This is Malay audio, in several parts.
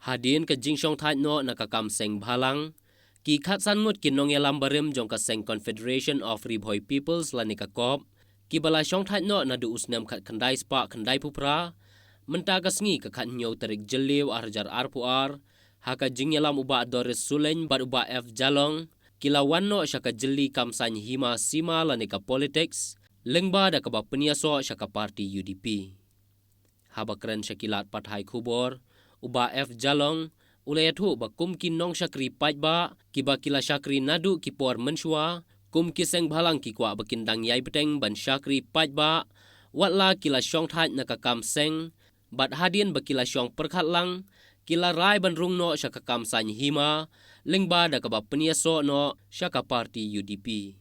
Hadin ke jingshong thai no nakakam seng bhalang ki khat san ngut kin nong yalam barim jong ka seng Confederation of Ribhoi Peoples lanika kop ki bala shong thai no na du usnam khat khandai spa khandai pupra menta ka sngi ka khat nyau tarik jeliu arjar arpuar haka jingyalam uba doris suleng bat uba f jalong kilawan no shaka jeli kam san hima sima lanika politics lengba da ka ba peniaso shaka parti UDP habakran shakilat pathai khubor uba f jalong ulayathu ba kum kin nong shakri pajba kiba kila shakri nadu kipor menshwa kum kiseng bhalang ki kwa bakin dang yai peteng ban shakri pajba watla kila shong thai nakakam seng bat hadin bakila shong perkhat lang kila rai ban rung no shaka kam san hima lengba da ka ba peniaso no shaka parti UDP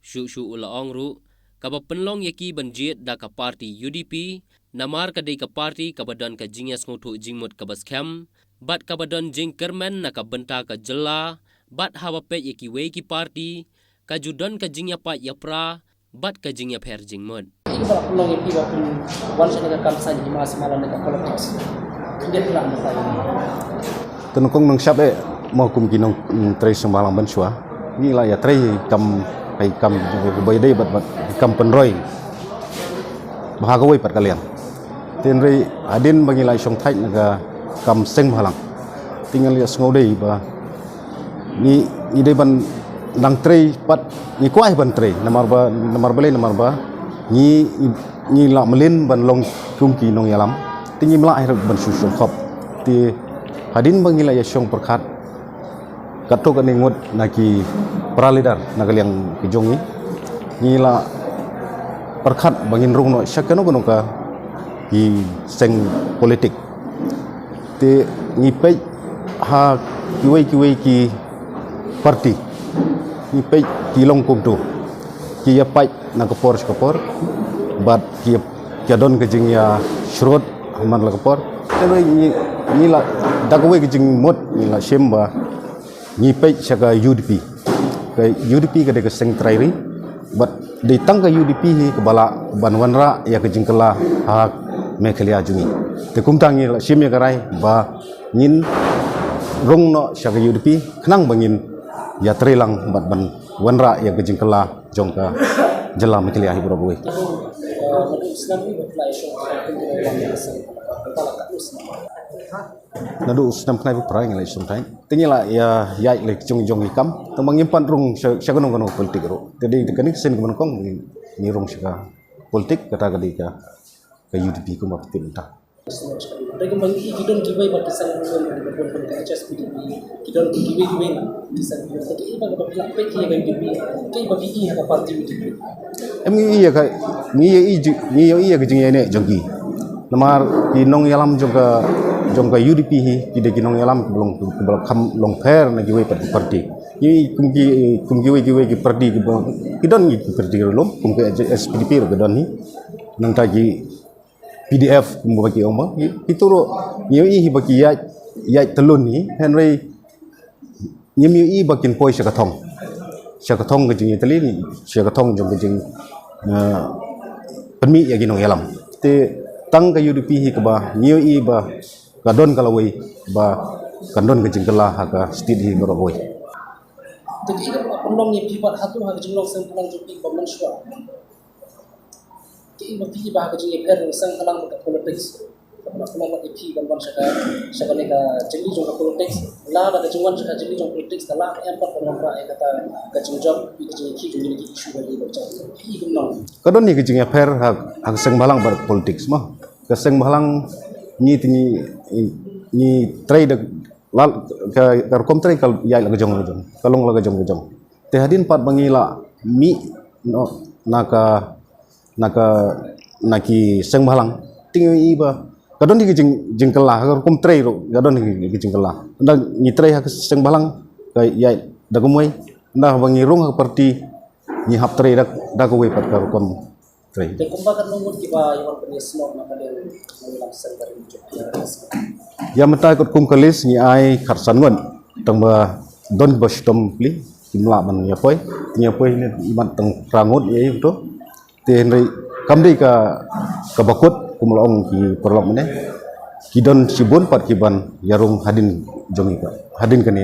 shu ulaong ru ka ba penlong yaki banjit da ka parti UDP namar ka dei ka parti ka badan ka jingyas ngotu jingmut ka baskham bat ka badan jing kermen na ka benta ka jella bat hawa pe yaki we ki parti ka judan ka jingya pa yapra bat ka jingya pher jingmut iba pelong yang iba pun once ni kam san di mas malam dekat politics dia pulang saya tenukong nang syab mau kum kinong trai sembalang bensua ni lah ya trai kam kai kam bai dei bat kam penroi bahagawai pat kalian tenrei adin bagi lai song thai naga kam seng halang tinggal ya sngo dei ba ni dei ban nang trai pat ni kuai ban trai namar ba ni la melin ban long kum ki nong yalam tingi mela air ban susung khop ti hadin bagi lai song perkhat katok ani ngut naki pralidar nagaliang kijongi ni la perkhat bangin rung no syakano kono ka i seng politik te ni pe ha kiwei ki parti ni pe ki long kum tu ki ya pai na kapor bat ki don ke jing ya shrot man la kapor te ni la dagwe ke jing mot ni la shemba ni pe saka UDP ke UDP ke de seng trairi bat di tangga UDP hi ke bala banwanra ya ke jingkela hak mekhelia jungi te kumtangi la shimya karai ba nin rong no saka UDP khnang bangin ya trelang bat ban wanra ya ke jingkela jongka jela mekhelia hi broboi nadu usnam khnai bu prai ngai sum thai tingila ya yai le jong ikam tambang impan rung syagonong kono politik ro tedi tekani sen kemon kong ni rung syaka politik kata kadi ka UDP ko mapitin ta Mereka bagi kita giveaway bagi kisah yang berpuluh-puluh ke HSPDP kita giveaway kisah yang tapi iba ka pila pe ki bagi UDP kay bagi i ka parti UDP em ngi ka ni iya ka jing ne jongki namar kinong yalam jongka UDP hi kide kinong yalam belum kham long pher na giveaway parti ni kum giveaway ki parti ki don ki parti lom kum ke HSPDP ro don ni nang tagi PDF bagi omba itu ro nyui bagi ya telun ni Henry nyui bakin poi syakathong ke jing tali ni syakathong jong ke jing penmi ya ginong yalam te tang ke UDP hi ke ba nyui ba kadon kalawai ba kadon ke jing kala ha ka stit hi boroi jadi ika pendong ni pibat hatu ha jinglong sang pulang jupi baman shwa ki iba pi ba ka jing per sang kalang ka politics kalau nak pi ban syaka ni ka jeli jong ka politics la da jungwan syaka jeli jong politics la empat orang ra kata ka jingjong pi ka jing ki jong ni isu bagi baca pi gunong kadon ni ke jing per ha sang balang bar politics mah ka sang balang ni trade lal ka kom trade kal yai la jong kalong la jong te hadin pat bangila mi no naki seng balang tingi iba kadon di jing kala kom trade ro kadon di jing kala nda ni trade ha seng balang ka yai da komoi nda bangi rong parti ni hap trade da ko we pat ka kom trade te kumbakan nomor kiba yang penismo na kalen mengilang server ya mata ikut kum kalis ni ai kharsan ngon tangba don bostom pli kimla man ya poi ni iman tang rangut ye to te henry kamdi ka bakut kumlaong ki perlom ne kidon sibun pat kiban yarung hadin jongi pak hadin kani